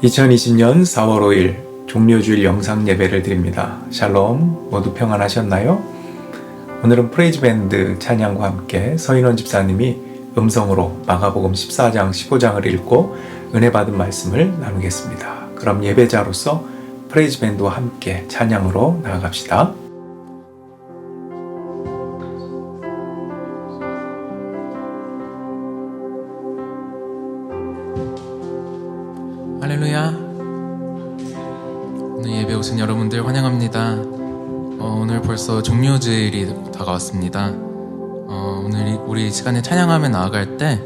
2020년 4월 5일 종료주일 영상 예배를 드립니다. 샬롬, 모두 평안하셨나요? 오늘은 프레이즈 밴드 찬양과 함께 서인원 집사님이 음성으로 마가복음 14장 15장을 읽고 은혜 받은 말씀을 나누겠습니다. 그럼 예배자로서 프레이즈 밴드와 함께 찬양으로 나아갑시다. 할렐루야. 오늘 예배 오신 여러분들 환영합니다. 오늘 벌써 종료주일이 다가왔습니다. 오늘 우리 시간에 찬양하며 나아갈 때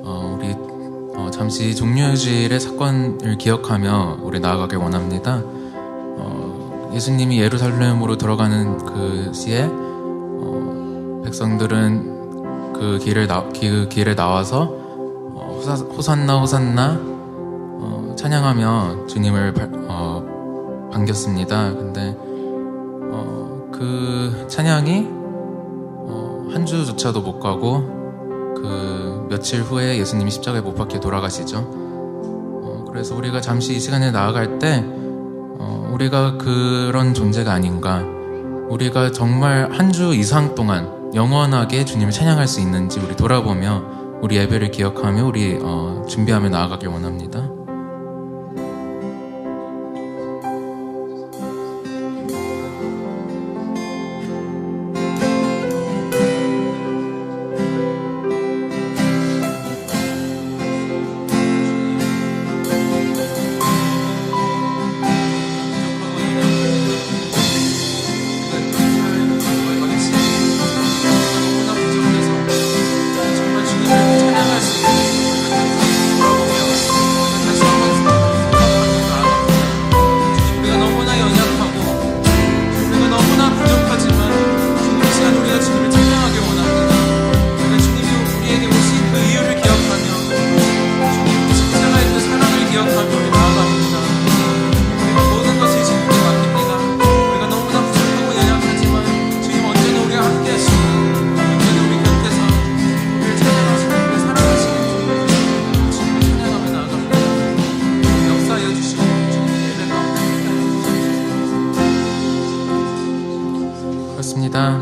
우리 잠시 종료주일의 사건을 기억하며 우리 나아가길 원합니다. 예수님이 예루살렘으로 들어가는 그 시에 백성들은 그 길에 나와서 호산나 호산나 찬양하며 주님을 반겼습니다. 근데 그 찬양이 한 주조차도 못 가고 그 며칠 후에 예수님이 십자가에 못 박혀 돌아가시죠. 그래서 우리가 잠시 이 시간에 나아갈 때 우리가 그런 존재가 아닌가, 우리가 정말 한 주 이상 동안 영원하게 주님을 찬양할 수 있는지 우리 돌아보며 우리 예배를 기억하며 우리 준비하며 나아가길 원합니다.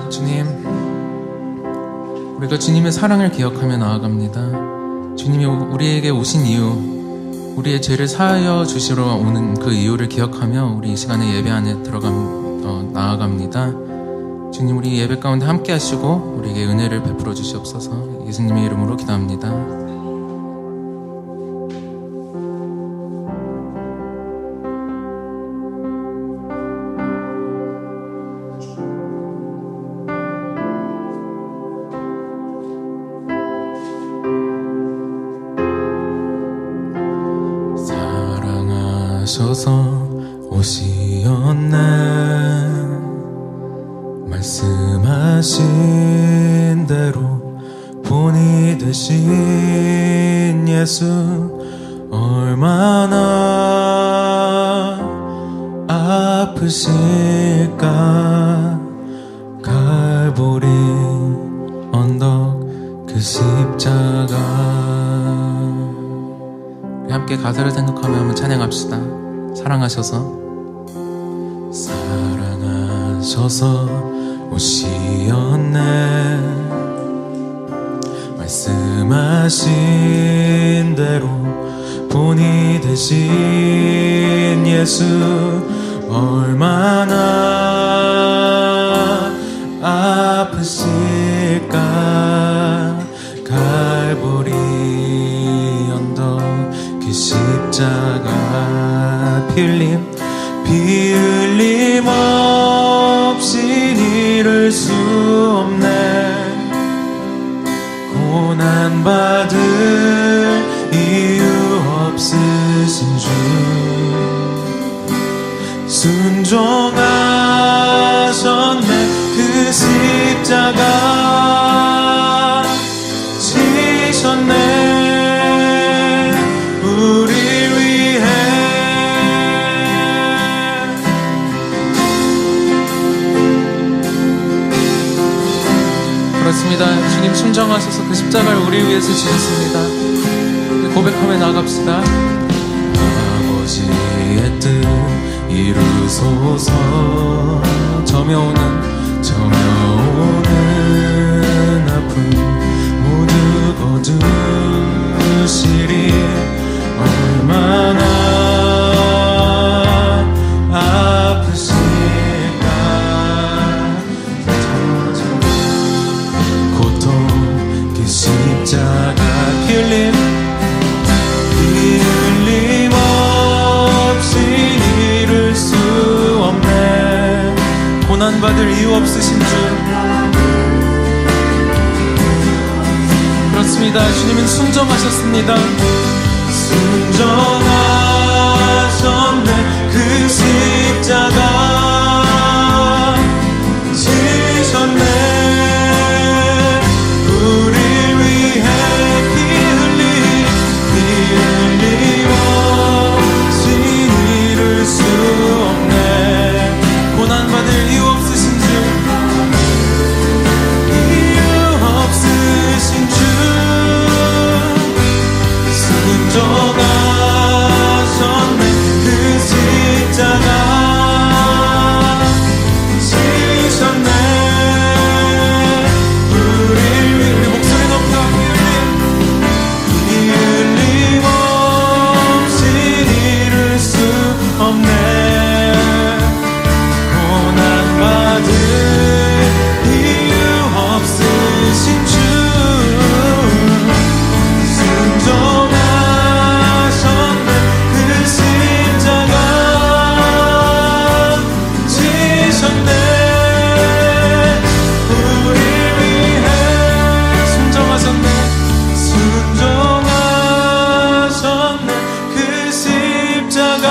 주님, 우리가 주님의 사랑을 기억하며 나아갑니다. 주님이 우리에게 오신 이유, 우리의 죄를 사하여 주시러 오는 그 이유를 기억하며 우리 이 시간에 예배 안에 나아갑니다. 주님, 우리 예배 가운데 함께 하시고 우리에게 은혜를 베풀어 주시옵소서. 예수님의 이름으로 기도합니다. 사랑하셔서 오시었네. 말씀하신 대로 본이 되신 예수, 얼마나 아프실까. 갈보리 언덕 그 십자가. 우리 함께 가사를 생각하며 한번 찬양합시다. 사랑하셔서 오시었네. 말씀하신 대로 본이 되신 예수, 얼마나 아프실까. 갈보리 언덕 그 십자가. 피 흘림 없이 이룰 수 없네. 고난받을 이유 없으신 주, 순종하셨네. 그 십자가 지셨네. 그렇습니다. 주님 순종하셔서 그 십자가를 우리 위해서 지셨습니다. 고백하며 나아갑시다. 아버지의 뜻 이루소서. 점여오는 아픔 모두 거두시리. 얼마나 아프실까. 고통 그 십자가 피 흘림 없이 이룰 수 없네. 고난받을 이유 없으신 주. 그렇습니다. 주님은 순종하셨습니다. 순종하셨네. 그 십자가 지셨네. 우리 위해 피 흘림 없이 이룰 수 없네. 고난받을 이유 없으신 주. 이유 없으신 주. 순종하셨네. 그 십자가 지셨네. 우리 목소리 높여. 피 흘림 없이 이룰 수 없네. 고난받을 이유 없으신 주. 순종하셨네. 그 십자가 지셨네. 우리 위해 순종하셨네. 순종하셨네. 그 십자가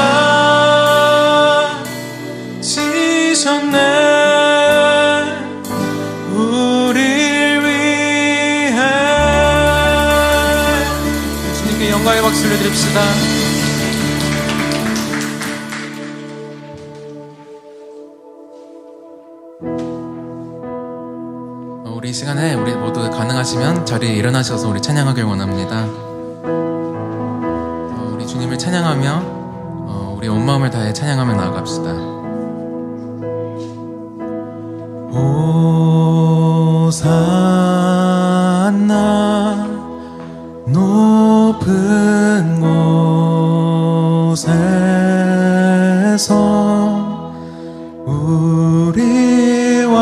지셨네. 우리 위해. 주님께 영광의 박수를 드립시다. 우리 이 시간에 우리 모두 가능하시면 자리에 일어나셔서 우리 찬양하길 원합니다. 우리 주님을 찬양하며 우리 온 마음을 다해 찬양하며 나아갑시다. 호산나 높은 곳에서 우리와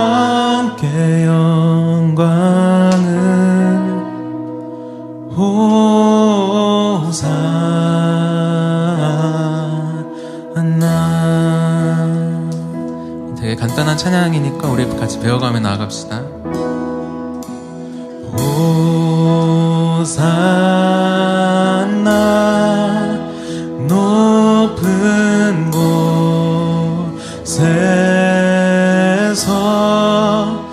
함께 영광을. 호산나. 되게 간단한 찬양이니까 우리 같이 배워가며 나아갑시다. 호산나 높은 곳에서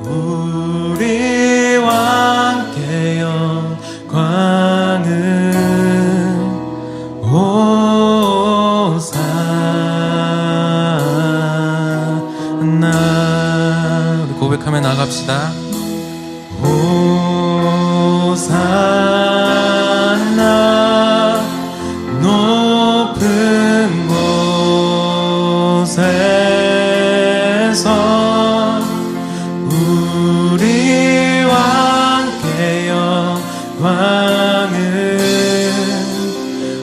우리와 함께 영광을. 호산나. 우리 고백하며 나갑시다. 호산나 높은 곳에서 우리와 함께 영광을.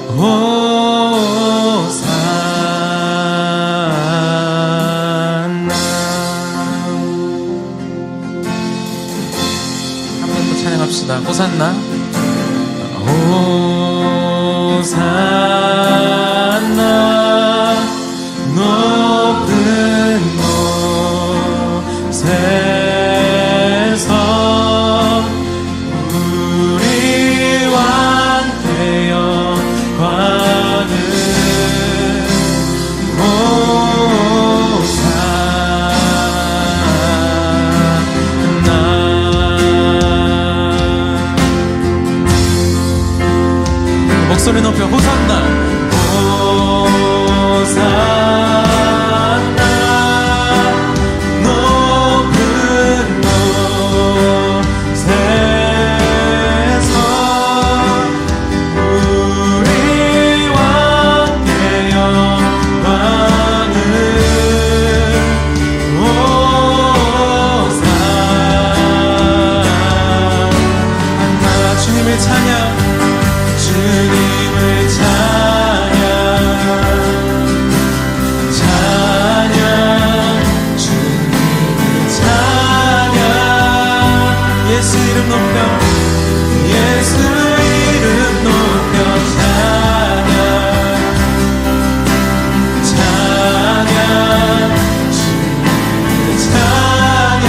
호산나. 한 번 더 찬양합시다. 호산나. 호산나 높은 곳에서 우리와 함께 영광을. 호산나. 목소리 높여. 호산나. 예수 이름 높여 예수 이름 높여 찬양 찬양 주님의 찬양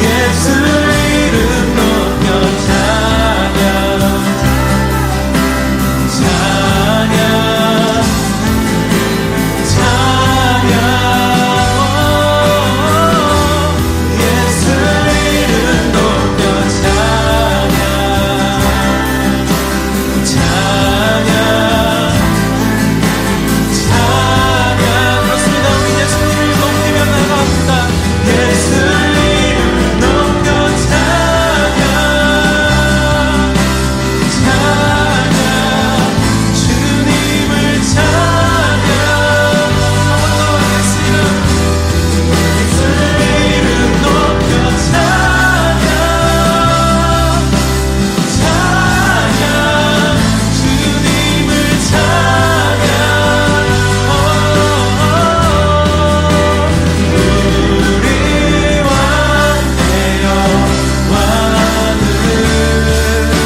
예수 이름 높여 찬양 찬양 찬양 예수 이름 높여 찬양 찬양 찬양 그렇습니다. 우리 예수님을 높이며 나갑니다. 예수 이름 높여 찬양 찬양 주님을 찬양 한번더 예수 이름 높여 찬양 찬양 주님을 찬양 우리 왕 되어 왕을 그렇습니다. 우리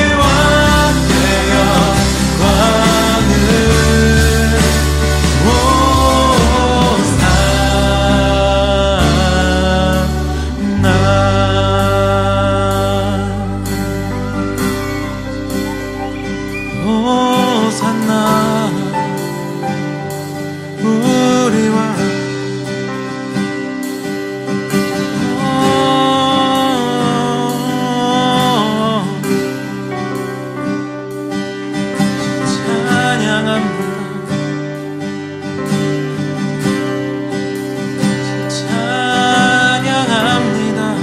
왕께 호산나 우리 왕 찬양합니다.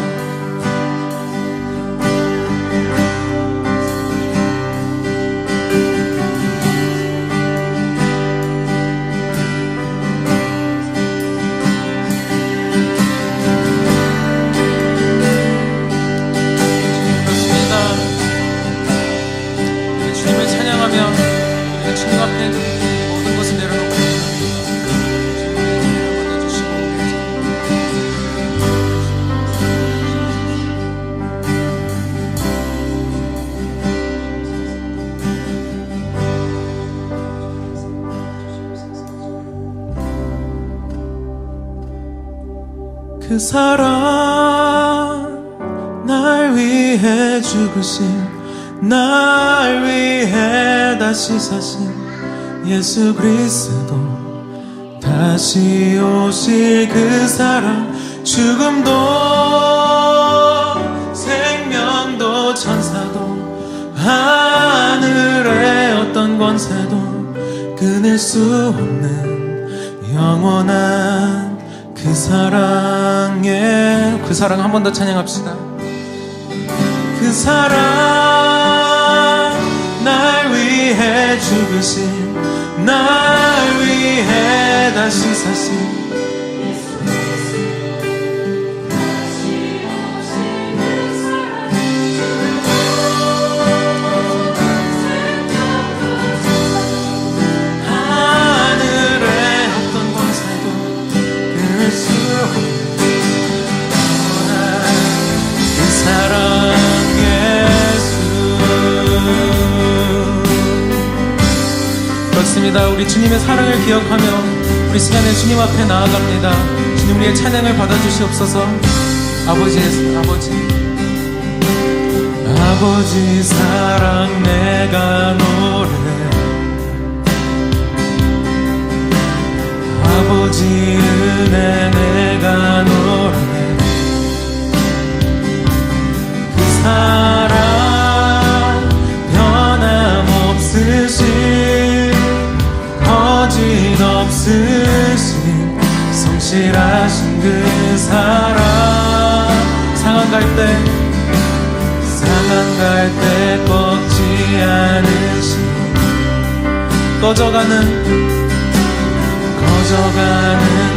그렇습니다. 우리 주님을 찬양하며 우리가 주님 앞에 모든 것을 내려놓고 주님의 받아주시고 그 사랑 날 위해 죽으신 날 위해 다시 사신 예수 그리스도 다시 오실 그 사랑 죽음도 생명도 천사도 하늘의 어떤 권세도 끊을 수 없는 영원한 그 사랑에 그 사랑 한 번 더 찬양합시다. 그 사랑 날 위해 죽으신 날 위해 다시 사신 하늘의 어떤 권세도 끊을 수 없는 그 사랑 그렇습니다. 우리 주님의 사랑을 기억하며 우리 시간에 주님 앞에 나아갑니다. 주님 우리의 찬양을 받아주시옵소서. 아버지 사랑 내가 노래 아버지 은혜 내가 노래 그 사랑 변함없으신 거짓 없으신 성실하신 그 사랑 상한 갈 때 꺾지 않으신 꺼져가는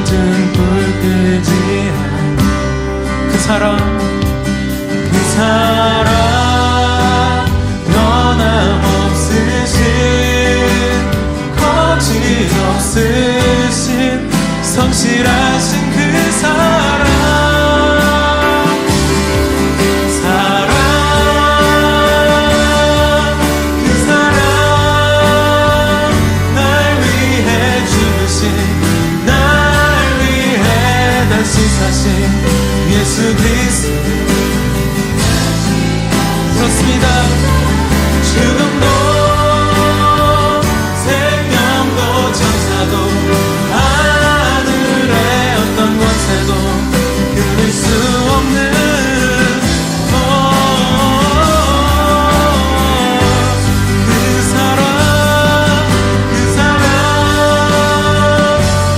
등불 끄지 않은 그 사랑 변함없으신 거짓없으신 성실하신 그 사랑 날 위해 죽으신 날 위해 다시 사신 예수 그리스도 그렇습니다. 죽음도 생명도 천사도 하늘의 어떤 권세도 끊을 수 없는 그 사랑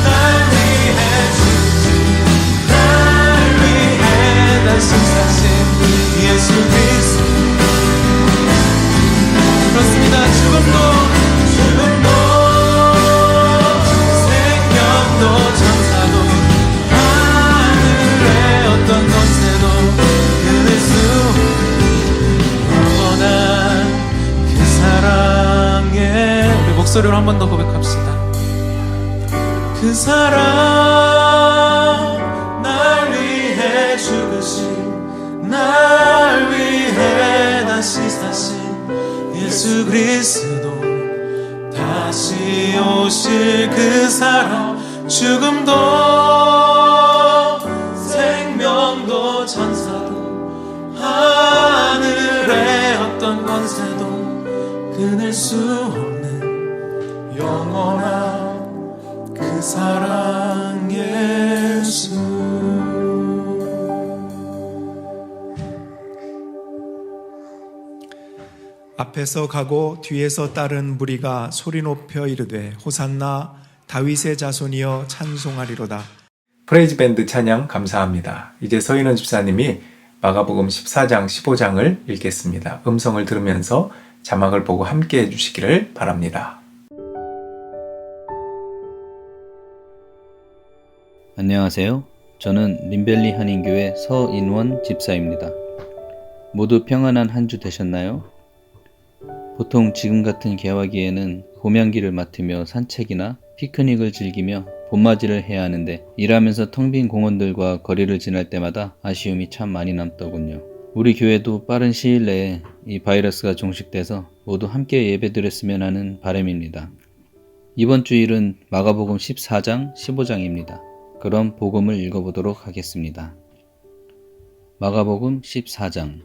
날 위해 주신 날 위해 다시 사신 예수 그리스도 그렇습니다. 죽음도 생명도 천사도 하늘의 어떤 권세도 끊을 수 영원한 그 사랑에 우리 목소리로 한 번 더 고백합시다. 그 사랑 날 위해 죽으신 날 위해 다시 사신 예수 그리스도 다시 오실 그 사랑 죽음도 생명도 천사도 하늘의 어떤 권세도 끊을 수 없는 영원한 그 사랑 예수 앞에서 가고 뒤에서 따른 무리가 소리 높여 이르되 호산나 다윗의 자손이여 찬송하리로다. 프레이즈 밴드 찬양 감사합니다. 이제 서인원 집사님이 마가복음 14장 15장을 읽겠습니다. 음성을 들으면서 자막을 보고 함께 해주시기를 바랍니다. 안녕하세요. 저는 림벨리 한인교회 서인원 집사입니다. 모두 평안한 한 주 되셨나요? 보통 지금 같은 개화기에는 봄향기를 맡으며 산책이나 피크닉을 즐기며 봄맞이를 해야 하는데 일하면서 텅 빈 공원들과 거리를 지날 때마다 아쉬움이 참 많이 남더군요. 우리 교회도 빠른 시일 내에 이 바이러스가 종식돼서 모두 함께 예배드렸으면 하는 바람입니다. 이번 주일은 마가복음 14장 15장입니다. 그럼 복음을 읽어보도록 하겠습니다. 마가복음 14장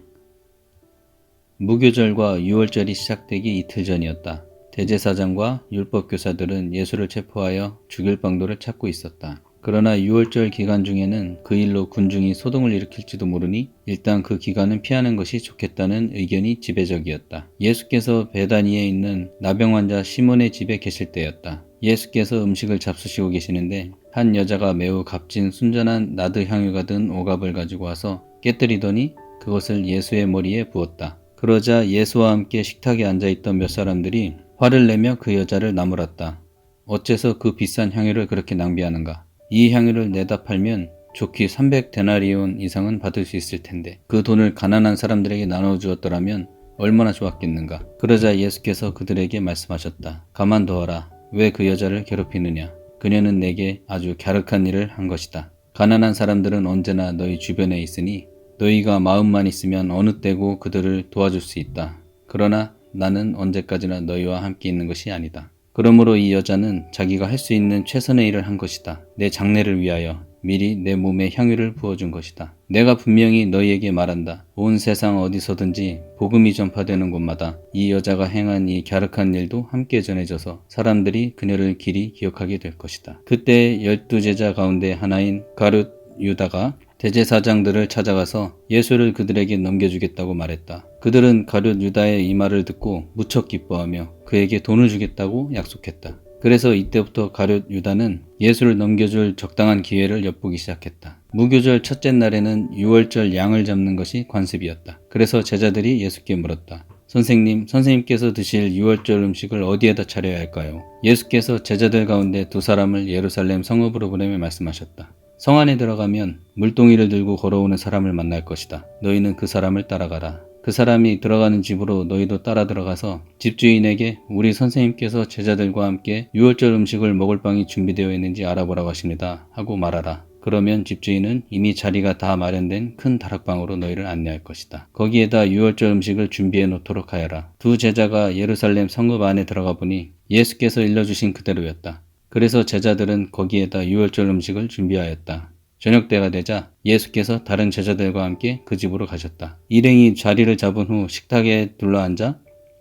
무교절과 유월절이 시작되기 이틀 전이었다. 대제사장과 율법교사들은 예수를 체포하여 죽일 방도를 찾고 있었다. 그러나 유월절 기간 중에는 그 일로 군중이 소동을 일으킬지도 모르니 일단 그 기간은 피하는 것이 좋겠다는 의견이 지배적이었다. 예수께서 베다니에 있는 나병 환자 시몬의 집에 계실 때였다. 예수께서 음식을 잡수시고 계시는데 한 여자가 매우 값진 순전한 나드 향유가 든 오갑을 가지고 와서 깨뜨리더니 그것을 예수의 머리에 부었다. 그러자 예수와 함께 식탁에 앉아있던 몇 사람들이 화를 내며 그 여자를 나무랐다. 어째서 그 비싼 향유를 그렇게 낭비하는가? 이 향유를 내다 팔면 좋기 300데나리온 이상은 받을 수 있을 텐데 그 돈을 가난한 사람들에게 나눠주었더라면 얼마나 좋았겠는가? 그러자 예수께서 그들에게 말씀하셨다. 가만두어라. 왜 그 여자를 괴롭히느냐? 그녀는 내게 아주 갸륵한 일을 한 것이다. 가난한 사람들은 언제나 너희 주변에 있으니 너희가 마음만 있으면 어느 때고 그들을 도와줄 수 있다. 그러나 나는 언제까지나 너희와 함께 있는 것이 아니다. 그러므로 이 여자는 자기가 할 수 있는 최선의 일을 한 것이다. 내 장래를 위하여 미리 내 몸에 향유를 부어준 것이다. 내가 분명히 너희에게 말한다. 온 세상 어디서든지 복음이 전파되는 곳마다 이 여자가 행한 이 갸륵한 일도 함께 전해져서 사람들이 그녀를 길이 기억하게 될 것이다. 그때 12제자 가운데 하나인 가룟 유다가 대제사장들을 찾아가서 예수를 그들에게 넘겨주겠다고 말했다. 그들은 가룟 유다의 이 말을 듣고 무척 기뻐하며 그에게 돈을 주겠다고 약속했다. 그래서 이때부터 가룟 유다는 예수를 넘겨줄 적당한 기회를 엿보기 시작했다. 무교절 첫째 날에는 유월절 양을 잡는 것이 관습이었다. 그래서 제자들이 예수께 물었다. 선생님께서 드실 유월절 음식을 어디에다 차려야 할까요? 예수께서 제자들 가운데 두 사람을 예루살렘 성읍으로 보내며 말씀하셨다. 성 안에 들어가면 물동이를 들고 걸어오는 사람을 만날 것이다. 너희는 그 사람을 따라가라. 그 사람이 들어가는 집으로 너희도 따라 들어가서 집주인에게 우리 선생님께서 제자들과 함께 유월절 음식을 먹을 방이 준비되어 있는지 알아보라고 하십니다. 하고 말하라. 그러면 집주인은 이미 자리가 다 마련된 큰 다락방으로 너희를 안내할 것이다. 거기에다 유월절 음식을 준비해 놓도록 하여라. 두 제자가 예루살렘 성읍 안에 들어가 보니 예수께서 일러주신 그대로였다. 그래서 제자들은 거기에다 유월절 음식을 준비하였다. 저녁 때가 되자 예수께서 다른 제자들과 함께 그 집으로 가셨다. 일행이 자리를 잡은 후 식탁에 둘러앉아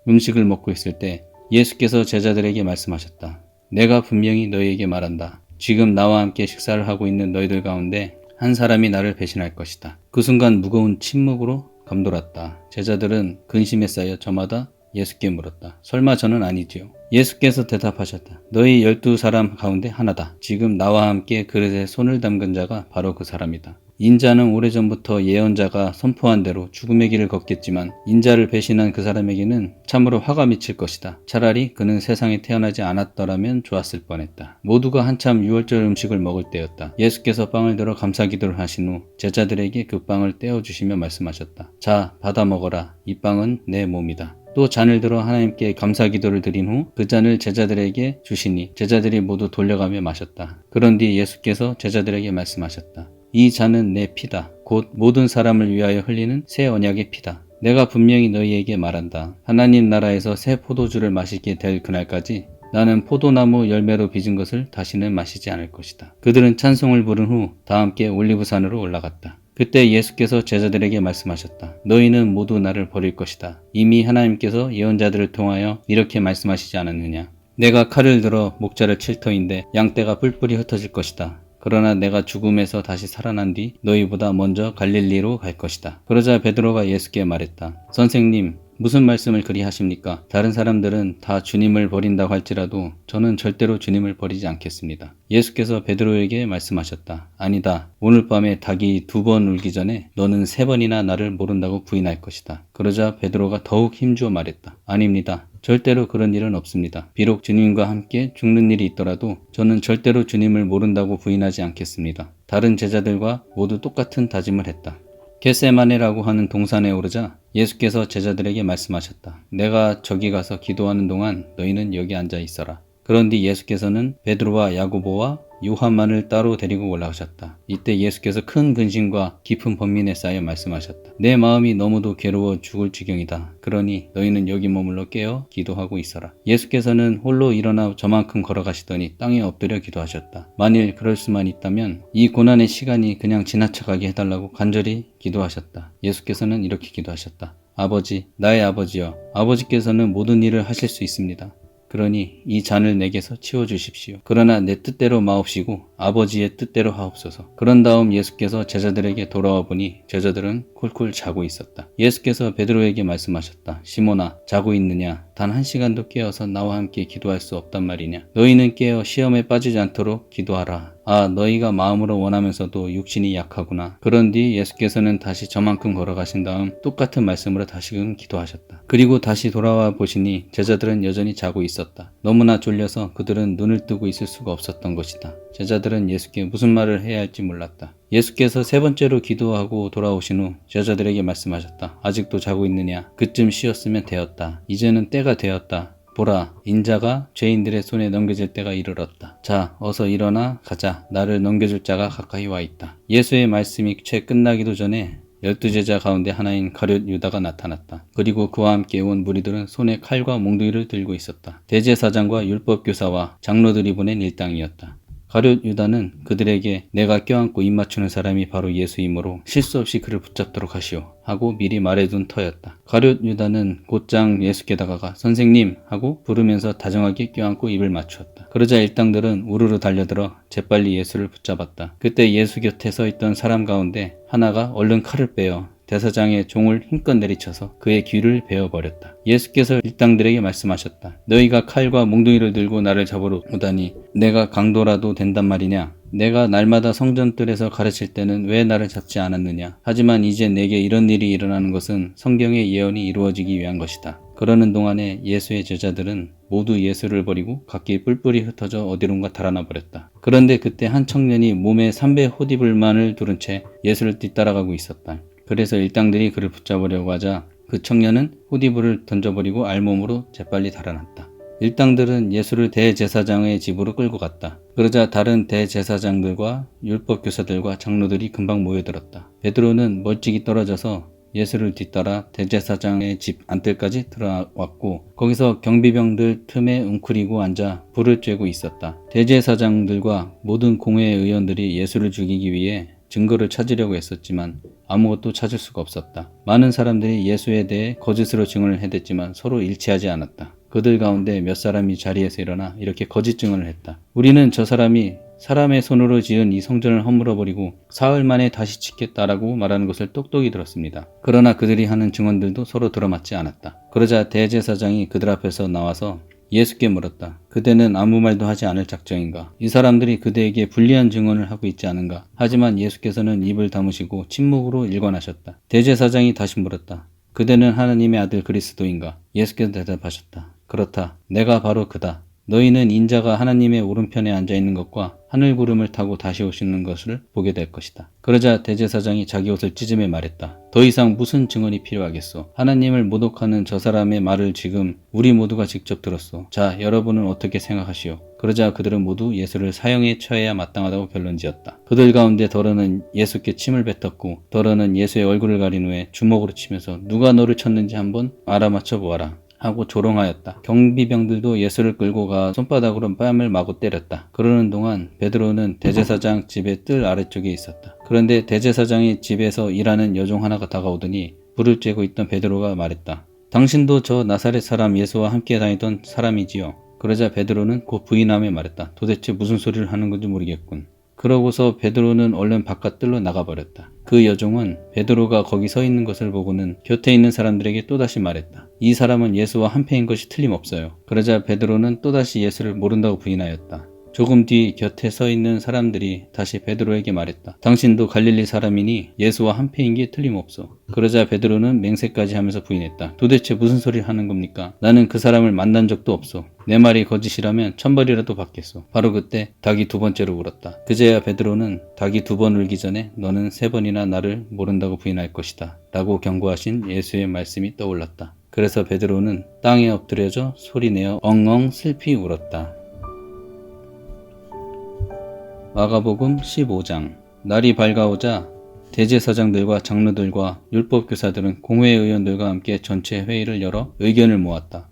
음식을 먹고 있을 때 예수께서 제자들에게 말씀하셨다. 내가 분명히 너희에게 말한다. 지금 나와 함께 식사를 하고 있는 너희들 가운데 한 사람이 나를 배신할 것이다. 그 순간 무거운 침묵으로 감돌았다. 제자들은 근심에 쌓여 저마다 예수께 물었다. 설마 저는 아니지요? 예수께서 대답하셨다. 너희 12사람 가운데 하나다. 지금 나와 함께 그릇에 손을 담근 자가 바로 그 사람이다. 인자는 오래전부터 예언자가 선포한 대로 죽음의 길을 걷겠지만 인자를 배신한 그 사람에게는 참으로 화가 미칠 것이다. 차라리 그는 세상에 태어나지 않았더라면 좋았을 뻔했다. 모두가 한참 유월절 음식을 먹을 때였다. 예수께서 빵을 들어 감사기도를 하신 후 제자들에게 그 빵을 떼어주시며 말씀하셨다. 자, 받아 먹어라. 이 빵은 내 몸이다. 또 잔을 들어 하나님께 감사기도를 드린 후 그 잔을 제자들에게 주시니 제자들이 모두 돌려가며 마셨다. 그런 뒤 예수께서 제자들에게 말씀하셨다. 이 잔은 내 피다. 곧 모든 사람을 위하여 흘리는 새 언약의 피다. 내가 분명히 너희에게 말한다. 하나님 나라에서 새 포도주를 마시게 될 그날까지 나는 포도나무 열매로 빚은 것을 다시는 마시지 않을 것이다. 그들은 찬송을 부른 후 다 함께 올리브산으로 올라갔다. 그때 예수께서 제자들에게 말씀하셨다. 너희는 모두 나를 버릴 것이다. 이미 하나님께서 예언자들을 통하여 이렇게 말씀하시지 않았느냐. 내가 칼을 들어 목자를 칠 터인데 양떼가 뿔뿔이 흩어질 것이다. 그러나 내가 죽음에서 다시 살아난 뒤 너희보다 먼저 갈릴리로 갈 것이다. 그러자 베드로가 예수께 말했다. 선생님, 무슨 말씀을 그리 하십니까? 다른 사람들은 다 주님을 버린다고 할지라도 저는 절대로 주님을 버리지 않겠습니다. 예수께서 베드로에게 말씀하셨다. 아니다. 오늘 밤에 닭이 2번 울기 전에 너는 3번이나 나를 모른다고 부인할 것이다. 그러자 베드로가 더욱 힘주어 말했다. 아닙니다. 절대로 그런 일은 없습니다. 비록 주님과 함께 죽는 일이 있더라도 저는 절대로 주님을 모른다고 부인하지 않겠습니다. 다른 제자들과 모두 똑같은 다짐을 했다. 겟세마네라고 하는 동산에 오르자 예수께서 제자들에게 말씀하셨다. 내가 저기 가서 기도하는 동안 너희는 여기 앉아 있어라. 그런 뒤 예수께서는 베드로와 야고보와 요한만을 따로 데리고 올라가셨다. 이때 예수께서 큰 근심과 깊은 번민에 쌓여 말씀하셨다. 내 마음이 너무도 괴로워 죽을 지경이다. 그러니 너희는 여기 머물러 깨어 기도하고 있어라. 예수께서는 홀로 일어나 저만큼 걸어가시더니 땅에 엎드려 기도하셨다. 만일 그럴 수만 있다면 이 고난의 시간이 그냥 지나쳐가게 해달라고 간절히 기도하셨다. 예수께서는 이렇게 기도하셨다. 아버지, 나의 아버지여, 아버지께서는 모든 일을 하실 수 있습니다. 그러니 이 잔을 내게서 치워주십시오. 그러나 내 뜻대로 마옵시고 아버지의 뜻대로 하옵소서. 그런 다음 예수께서 제자들에게 돌아와 보니 제자들은 쿨쿨 자고 있었다. 예수께서 베드로에게 말씀하셨다. 시몬아, 자고 있느냐? 단 1시간도 깨어서 나와 함께 기도할 수 없단 말이냐? 너희는 깨어 시험에 빠지지 않도록 기도하라. 아, 너희가 마음으로 원하면서도 육신이 약하구나. 그런 뒤 예수께서는 다시 저만큼 걸어가신 다음 똑같은 말씀으로 다시금 기도하셨다. 그리고 다시 돌아와 보시니 제자들은 여전히 자고 있었다. 너무나 졸려서 그들은 눈을 뜨고 있을 수가 없었던 것이다. 제자들은 예수께 무슨 말을 해야 할지 몰랐다. 예수께서 3번째로 기도하고 돌아오신 후 제자들에게 말씀하셨다. 아직도 자고 있느냐? 그쯤 쉬었으면 되었다. 이제는 때가 되었다. 보라, 인자가 죄인들의 손에 넘겨질 때가 이르렀다. 자, 어서 일어나 가자. 나를 넘겨줄 자가 가까이 와 있다. 예수의 말씀이 채 끝나기도 전에 12제자 가운데 하나인 가룟 유다가 나타났다. 그리고 그와 함께 온 무리들은 손에 칼과 몽둥이를 들고 있었다. 대제사장과 율법교사와 장로들이 보낸 일당이었다. 가룟 유다는 그들에게 내가 껴안고 입맞추는 사람이 바로 예수이므로 실수 없이 그를 붙잡도록 하시오 하고 미리 말해둔 터였다. 가룟 유다는 곧장 예수께 다가가 선생님 하고 부르면서 다정하게 껴안고 입을 맞추었다. 그러자 일당들은 우르르 달려들어 재빨리 예수를 붙잡았다. 그때 예수 곁에 서 있던 사람 가운데 하나가 얼른 칼을 빼어 대사장의 종을 힘껏 내리쳐서 그의 귀를 베어버렸다. 예수께서 일당들에게 말씀하셨다. 너희가 칼과 몽둥이를 들고 나를 잡으러 오다니 내가 강도라도 된단 말이냐? 내가 날마다 성전뜰에서 가르칠 때는 왜 나를 잡지 않았느냐? 하지만 이제 내게 이런 일이 일어나는 것은 성경의 예언이 이루어지기 위한 것이다. 그러는 동안에 예수의 제자들은 모두 예수를 버리고 각기 뿔뿔이 흩어져 어디론가 달아나 버렸다. 그런데 그때 한 청년이 몸에 삼배 호디불만을 두른 채 예수를 뒤따라가고 있었다. 그래서 일당들이 그를 붙잡으려고 하자 그 청년은 호디불을 던져버리고 알몸으로 재빨리 달아났다. 일당들은 예수를 대제사장의 집으로 끌고 갔다. 그러자 다른 대제사장들과 율법교사들과 장로들이 금방 모여들었다. 베드로는 멀찍이 떨어져서 예수를 뒤따라 대제사장의 집 안뜰까지 들어왔고 거기서 경비병들 틈에 웅크리고 앉아 불을 쬐고 있었다. 대제사장들과 모든 공회의 의원들이 예수를 죽이기 위해 증거를 찾으려고 했었지만 아무것도 찾을 수가 없었다. 많은 사람들이 예수에 대해 거짓으로 증언을 해댔지만 서로 일치하지 않았다. 그들 가운데 몇 사람이 자리에서 일어나 이렇게 거짓 증언을 했다. 우리는 저 사람이 사람의 손으로 지은 이 성전을 허물어버리고 사흘 만에 다시 짓겠다라고 말하는 것을 똑똑히 들었습니다. 그러나 그들이 하는 증언들도 서로 들어맞지 않았다. 그러자 대제사장이 그들 앞에서 나와서 예수께 물었다. 그대는 아무 말도 하지 않을 작정인가? 이 사람들이 그대에게 불리한 증언을 하고 있지 않은가? 하지만 예수께서는 입을 다무시고 침묵으로 일관하셨다. 대제사장이 다시 물었다. 그대는 하나님의 아들 그리스도인가? 예수께서 대답하셨다. 그렇다. 내가 바로 그다. 너희는 인자가 하나님의 오른편에 앉아있는 것과 하늘구름을 타고 다시 오시는 것을 보게 될 것이다. 그러자 대제사장이 자기 옷을 찢으며 말했다. 더 이상 무슨 증언이 필요하겠소? 하나님을 모독하는 저 사람의 말을 지금 우리 모두가 직접 들었소. 자, 여러분은 어떻게 생각하시오? 그러자 그들은 모두 예수를 사형에 처해야 마땅하다고 결론지었다. 그들 가운데 더러는 예수께 침을 뱉었고 더러는 예수의 얼굴을 가린 후에 주먹으로 치면서 누가 너를 쳤는지 한번 알아맞혀 보아라 하고 조롱하였다. 경비병들도 예수를 끌고 가 손바닥으로 뺨을 마구 때렸다. 그러는 동안 베드로는 대제사장 집의 뜰 아래쪽에 있었다. 그런데 대제사장의 집에서 일하는 여종 하나가 다가오더니 불을 쬐고 있던 베드로가 말했다. 당신도 저 나사렛 사람 예수와 함께 다니던 사람이지요. 그러자 베드로는 곧 부인하며 말했다. 도대체 무슨 소리를 하는 건지 모르겠군. 그러고서 베드로는 얼른 바깥 뜰로 나가버렸다. 그 여종은 베드로가 거기 서 있는 것을 보고는 곁에 있는 사람들에게 또다시 말했다. 이 사람은 예수와 한패인 것이 틀림없어요. 그러자 베드로는 또다시 예수를 모른다고 부인하였다. 조금 뒤 곁에 서 있는 사람들이 다시 베드로에게 말했다. 당신도 갈릴리 사람이니 예수와 한패인 게 틀림없어. 그러자 베드로는 맹세까지 하면서 부인했다. 도대체 무슨 소리를 하는 겁니까? 나는 그 사람을 만난 적도 없어. 내 말이 거짓이라면 천벌이라도 받겠어. 바로 그때 닭이 두 번째로 울었다. 그제야 베드로는 닭이 두 번 울기 전에 너는 세 번이나 나를 모른다고 부인할 것이다 라고 경고하신 예수의 말씀이 떠올랐다. 그래서 베드로는 땅에 엎드려져 소리내어 엉엉 슬피 울었다. 마가복음 15장. 날이 밝아오자 대제사장들과 장로들과 율법교사들은 공회 의원들과 함께 전체 회의를 열어 의견을 모았다.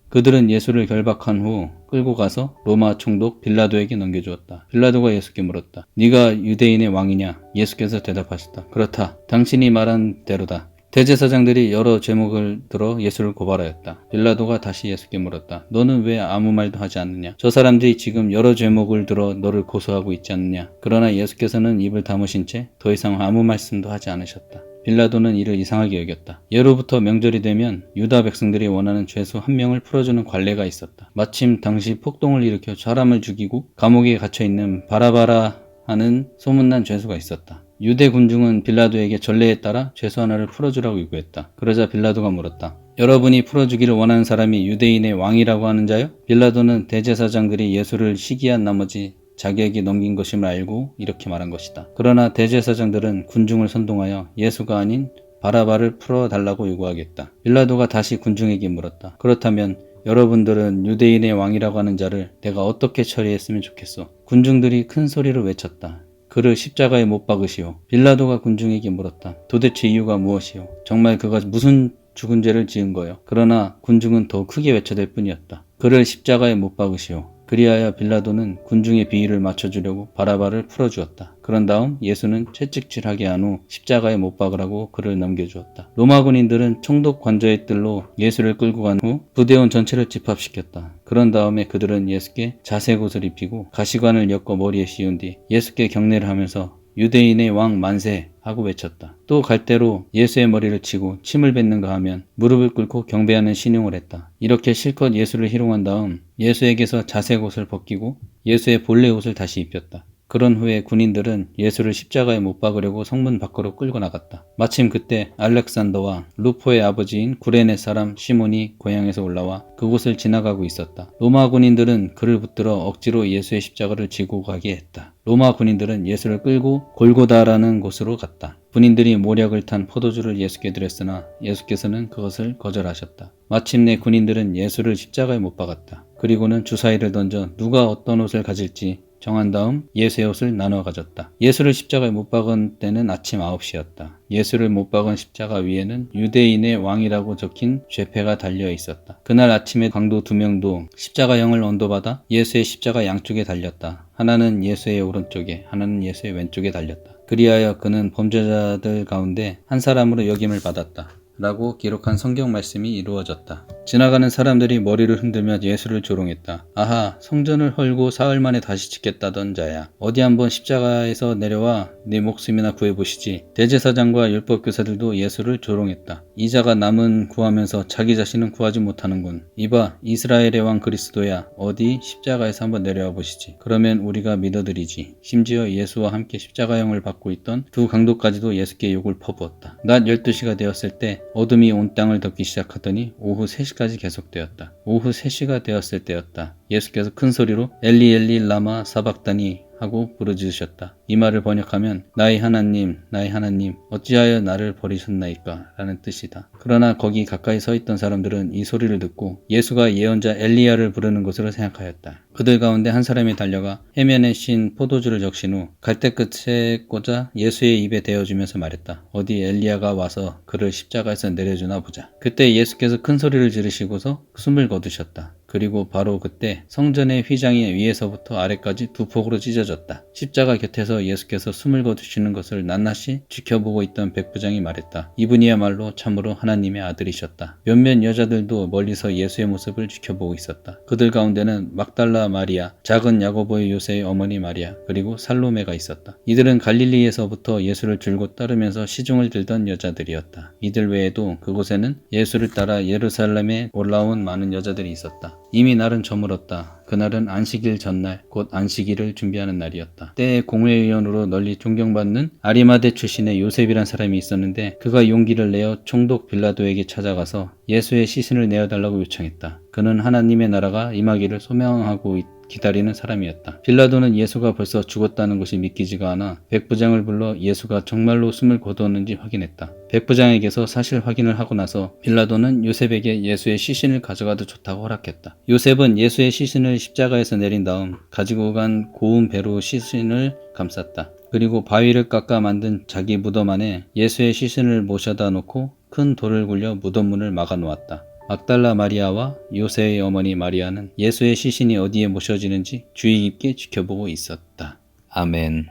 그들은 예수를 결박한 후 끌고 가서 로마 총독 빌라도에게 넘겨주었다. 빌라도가 예수께 물었다. 네가 유대인의 왕이냐? 예수께서 대답하셨다. 그렇다. 당신이 말한 대로다. 대제사장들이 여러 제목을 들어 예수를 고발하였다. 빌라도가 다시 예수께 물었다. 너는 왜 아무 말도 하지 않느냐? 저 사람들이 지금 여러 제목을 들어 너를 고소하고 있지 않느냐? 그러나 예수께서는 입을 다무신 채 더 이상 아무 말씀도 하지 않으셨다. 빌라도는 이를 이상하게 여겼다. 예로부터 명절이 되면 유다 백성들이 원하는 죄수 한 명을 풀어주는 관례가 있었다. 마침 당시 폭동을 일으켜 사람을 죽이고 감옥에 갇혀있는 바라바라 하는 소문난 죄수가 있었다. 유대 군중은 빌라도에게 전례에 따라 죄수 하나를 풀어주라고 요구했다. 그러자 빌라도가 물었다. 여러분이 풀어주기를 원하는 사람이 유대인의 왕이라고 하는 자요? 빌라도는 대제사장들이 예수를 시기한 나머지 자기에게 넘긴 것임을 알고 이렇게 말한 것이다. 그러나 대제사장들은 군중을 선동하여 예수가 아닌 바라바를 풀어달라고 요구하겠다. 빌라도가 다시 군중에게 물었다. 그렇다면 여러분들은 유대인의 왕이라고 하는 자를 내가 어떻게 처리했으면 좋겠소? 군중들이 큰 소리로 외쳤다. 그를 십자가에 못 박으시오. 빌라도가 군중에게 물었다. 도대체 이유가 무엇이오? 정말 그가 무슨 죽은 죄를 지은 거요? 그러나 군중은 더 크게 외쳐댈 뿐이었다. 그를 십자가에 못 박으시오. 그리하여 빌라도는 군중의 비위를 맞춰주려고 바라바를 풀어주었다. 그런 다음 예수는 채찍질하게 한 후 십자가에 못 박으라고 그를 넘겨주었다. 로마 군인들은 총독 관저의 뜰로 예수를 끌고 간 후 부대원 전체를 집합시켰다. 그런 다음에 그들은 예수께 자색옷을 입히고 가시관을 엮어 머리에 씌운 뒤 예수께 경례를 하면서 유대인의 왕 만세 하고 외쳤다. 또 갈대로 예수의 머리를 치고 침을 뱉는가 하면 무릎을 꿇고 경배하는 신용을 했다. 이렇게 실컷 예수를 희롱한 다음 예수에게서 자색 옷을 벗기고 예수의 본래 옷을 다시 입혔다. 그런 후에 군인들은 예수를 십자가에 못 박으려고 성문 밖으로 끌고 나갔다. 마침 그때 알렉산더와 루포의 아버지인 구레네 사람 시몬이 고향에서 올라와 그곳을 지나가고 있었다. 로마 군인들은 그를 붙들어 억지로 예수의 십자가를 지고 가게 했다. 로마 군인들은 예수를 끌고 골고다라는 곳으로 갔다. 군인들이 모략을 탄 포도주를 예수께 드렸으나 예수께서는 그것을 거절하셨다. 마침내 군인들은 예수를 십자가에 못 박았다. 그리고는 주사위를 던져 누가 어떤 옷을 가질지 정한 다음 예수의 옷을 나눠 가졌다. 예수를 십자가에 못 박은 때는 아침 9시였다. 예수를 못 박은 십자가 위에는 유대인의 왕이라고 적힌 쇠패가 달려 있었다. 그날 아침에 강도 2명도 십자가형을 언도받아 예수의 십자가 양쪽에 달렸다. 하나는 예수의 오른쪽에, 하나는 예수의 왼쪽에 달렸다. 그리하여 그는 범죄자들 가운데 한 사람으로 여김을 받았다. 라고 기록한 성경 말씀이 이루어졌다. 지나가는 사람들이 머리를 흔들며 예수를 조롱했다. 아하, 성전을 헐고 사흘 만에 다시 짓겠다던 자야. 어디 한번 십자가에서 내려와 네 목숨이나 구해보시지. 대제사장과 율법교사들도 예수를 조롱했다. 이 자가 남은 구하면서 자기 자신은 구하지 못하는군. 이봐, 이스라엘의 왕 그리스도야. 어디 십자가에서 한번 내려와 보시지. 그러면 우리가 믿어드리지. 심지어 예수와 함께 십자가형을 받고 있던 두 강도까지도 예수께 욕을 퍼부었다. 낮 12시가 되었을 때 어둠이 온 땅을 덮기 시작하더니 오후 3시까지 계속되었다. 오후 3시가 되었을 때였다. 예수께서 큰 소리로 엘리 엘리 라마 사박다니 하고 부르짖으셨다. 이 말을 번역하면 나의 하나님, 나의 하나님, 어찌하여 나를 버리셨나이까? 라는 뜻이다. 그러나 거기 가까이 서 있던 사람들은 이 소리를 듣고 예수가 예언자 엘리야를 부르는 것으로 생각하였다. 그들 가운데 한 사람이 달려가 해면에 씬 포도주를 적신 후 갈대 끝에 꽂아 예수의 입에 대어주면서 말했다. 어디 엘리야가 와서 그를 십자가에서 내려주나 보자. 그때 예수께서 큰 소리를 지르시고서 숨을 거두셨다. 그리고 바로 그때 성전의 휘장이 위에서부터 아래까지 두 폭으로 찢어졌다. 십자가 곁에서 예수께서 숨을 거두시는 것을 낱낱이 지켜보고 있던 백부장이 말했다. 이분이야말로 참으로 하나님의 아들이셨다. 몇몇 여자들도 멀리서 예수의 모습을 지켜보고 있었다. 그들 가운데는 막달라 마리아, 작은 야고보의 요새의 어머니 마리아, 그리고 살로메가 있었다. 이들은 갈릴리에서부터 예수를 줄곧 따르면서 시중을 들던 여자들이었다. 이들 외에도 그곳에는 예수를 따라 예루살렘에 올라온 많은 여자들이 있었다. 이미 날은 저물었다. 그날은 안식일 전날, 곧 안식일을 준비하는 날이었다. 때에 공회의원으로 널리 존경받는 아리마대 출신의 요셉이란 사람이 있었는데 그가 용기를 내어 총독 빌라도에게 찾아가서 예수의 시신을 내어달라고 요청했다. 그는 하나님의 나라가 임하기를 소명하고 기다리는 사람이었다. 빌라도는 예수가 벌써 죽었다는 것이 믿기지가 않아 백부장을 불러 예수가 정말로 숨을 거두었는지 확인했다. 백부장에게서 사실 확인을 하고 나서 빌라도는 요셉에게 예수의 시신을 가져가도 좋다고 허락했다. 요셉은 예수의 시신을 십자가에서 내린 다음 가지고 간 고운 배로 시신을 감쌌다. 그리고 바위를 깎아 만든 자기 무덤 안에 예수의 시신을 모셔다 놓고 큰 돌을 굴려 무덤 문을 막아 놓았다. 막달라 마리아와 요새의 어머니 마리아는 예수의 시신이 어디에 모셔지는지 주의 깊게 지켜보고 있었다. 아멘.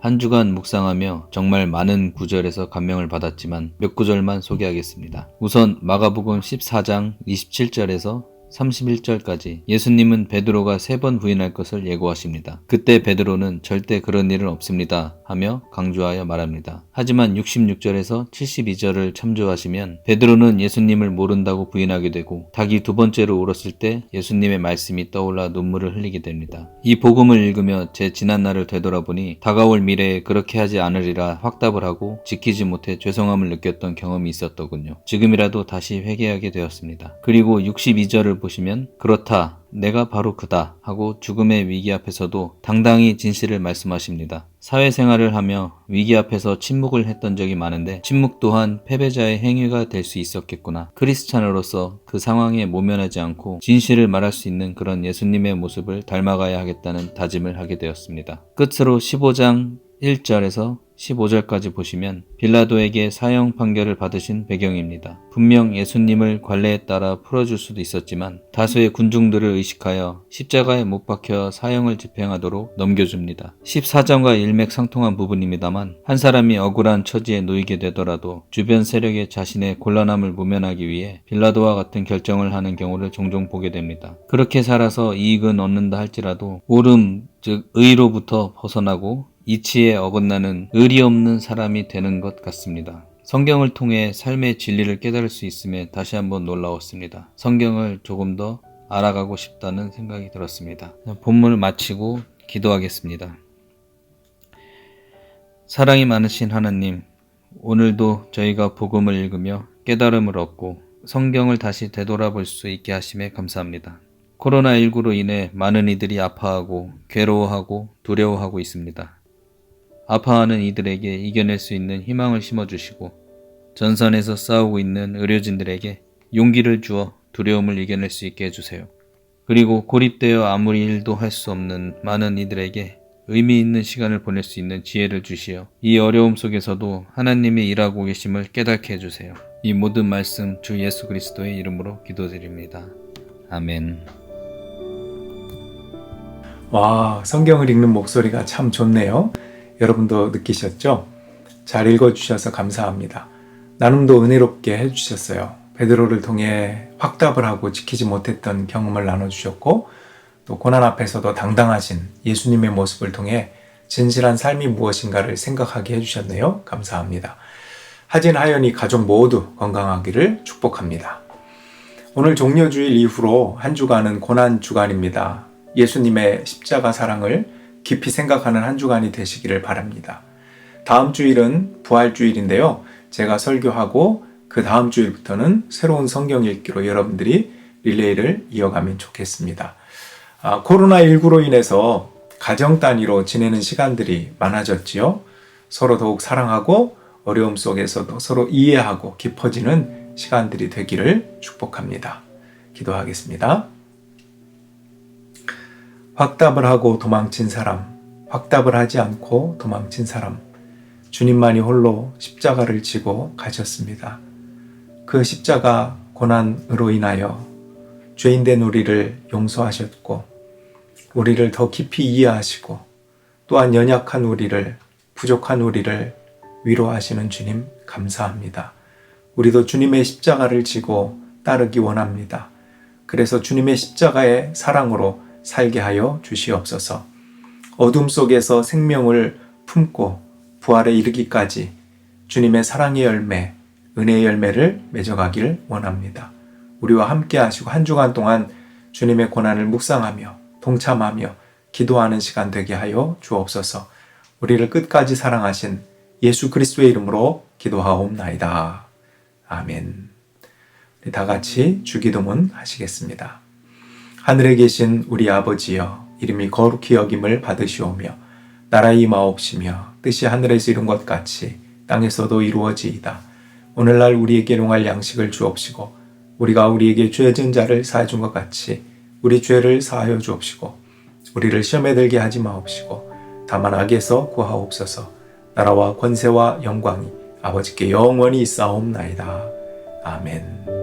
한 주간 묵상하며 정말 많은 구절에서 감명을 받았지만 몇 구절만 소개하겠습니다. 우선 마가복음 14장 27절에서 31절까지 예수님은 베드로가 3번 부인할 것을 예고하십니다. 그때 베드로는 절대 그런 일은 없습니다 하며 강조하여 말합니다. 하지만 66절에서 72절을 참조하시면 베드로는 예수님을 모른다고 부인하게 되고 닭이 2번째로 울었을 때 예수님의 말씀이 떠올라 눈물을 흘리게 됩니다. 이 복음을 읽으며 제 지난날을 되돌아보니 다가올 미래에 그렇게 하지 않으리라 확답을 하고 지키지 못해 죄송함을 느꼈던 경험이 있었더군요. 지금이라도 다시 회개하게 되었습니다. 그리고 62절을 보시면 그렇다, 내가 바로 그다 하고 죽음의 위기 앞에서도 당당히 진실을 말씀하십니다. 사회생활을 하며 위기 앞에서 침묵을 했던 적이 많은데 침묵 또한 패배자의 행위가 될 수 있었겠구나. 크리스찬으로서 그 상황에 모면하지 않고 진실을 말할 수 있는 그런 예수님의 모습을 닮아가야 하겠다는 다짐을 하게 되었습니다. 끝으로 15장 1절에서 15절까지 보시면 빌라도에게 사형 판결을 받으신 배경입니다. 분명 예수님을 관례에 따라 풀어줄 수도 있었지만 다수의 군중들을 의식하여 십자가에 못 박혀 사형을 집행하도록 넘겨줍니다. 14장과 일맥상통한 부분입니다만 한 사람이 억울한 처지에 놓이게 되더라도 주변 세력의 자신의 곤란함을 모면하기 위해 빌라도와 같은 결정을 하는 경우를 종종 보게 됩니다. 그렇게 살아서 이익은 얻는다 할지라도 옳음, 즉 의로부터 벗어나고 이치에 어긋나는 의리 없는 사람이 되는 것 같습니다. 성경을 통해 삶의 진리를 깨달을 수 있음에 다시 한번 놀라웠습니다. 성경을 조금 더 알아가고 싶다는 생각이 들었습니다. 본문을 마치고 기도하겠습니다. 사랑이 많으신 하나님, 오늘도 저희가 복음을 읽으며 깨달음을 얻고 성경을 다시 되돌아볼 수 있게 하심에 감사합니다. 코로나19로 인해 많은 이들이 아파하고 괴로워하고 두려워하고 있습니다. 아파하는 이들에게 이겨낼 수 있는 희망을 심어주시고 전선에서 싸우고 있는 의료진들에게 용기를 주어 두려움을 이겨낼 수 있게 해주세요. 그리고 고립되어 아무리 일도 할 수 없는 많은 이들에게 의미 있는 시간을 보낼 수 있는 지혜를 주시어 이 어려움 속에서도 하나님이 일하고 계심을 깨닫게 해주세요. 이 모든 말씀 주 예수 그리스도의 이름으로 기도드립니다. 아멘. 와, 성경을 읽는 목소리가 참 좋네요. 여러분도 느끼셨죠? 잘 읽어주셔서 감사합니다. 나눔도 은혜롭게 해주셨어요. 베드로를 통해 확답을 하고 지키지 못했던 경험을 나눠주셨고, 또 고난 앞에서도 당당하신 예수님의 모습을 통해 진실한 삶이 무엇인가를 생각하게 해주셨네요. 감사합니다. 하진, 하연이 가족 모두 건강하기를 축복합니다. 오늘 종려주일 이후로 한 주간은 고난 주간입니다. 예수님의 십자가 사랑을 깊이 생각하는 한 주간이 되시기를 바랍니다. 다음 주일은 부활주일인데요. 제가 설교하고 그 다음 주일부터는 새로운 성경 읽기로 여러분들이 릴레이를 이어가면 좋겠습니다. 코로나19로 인해서 가정 단위로 지내는 시간들이 많아졌지요. 서로 더욱 사랑하고 어려움 속에서도 서로 이해하고 깊어지는 시간들이 되기를 축복합니다. 기도하겠습니다. 확답을 하고 도망친 사람, 확답을 하지 않고 도망친 사람, 주님만이 홀로 십자가를 지고 가셨습니다. 그 십자가 고난으로 인하여 죄인된 우리를 용서하셨고, 우리를 더 깊이 이해하시고, 또한 연약한 우리를, 부족한 우리를 위로하시는 주님 감사합니다. 우리도 주님의 십자가를 지고 따르기 원합니다. 그래서 주님의 십자가의 사랑으로 살게 하여 주시옵소서. 어둠 속에서 생명을 품고 부활에 이르기까지 주님의 사랑의 열매, 은혜의 열매를 맺어가길 원합니다. 우리와 함께 하시고 한 주간 동안 주님의 고난을 묵상하며 동참하며 기도하는 시간 되게 하여 주옵소서. 우리를 끝까지 사랑하신 예수 그리스도의 이름으로 기도하옵나이다. 아멘. 우리 다 같이 주기도문 하시겠습니다. 하늘에 계신 우리 아버지여, 이름이 거룩히 여김을 받으시오며 나라의 임하옵시며 뜻이 하늘에서 이룬 것 같이 땅에서도 이루어지이다. 오늘날 우리에게 용할 양식을 주옵시고 우리가 우리에게 죄 지은 자를 사해 준 것 같이 우리 죄를 사하여 주옵시고 우리를 시험에 들게 하지 마옵시고 다만 악에서 구하옵소서. 나라와 권세와 영광이 아버지께 영원히 있사옵나이다. 아멘.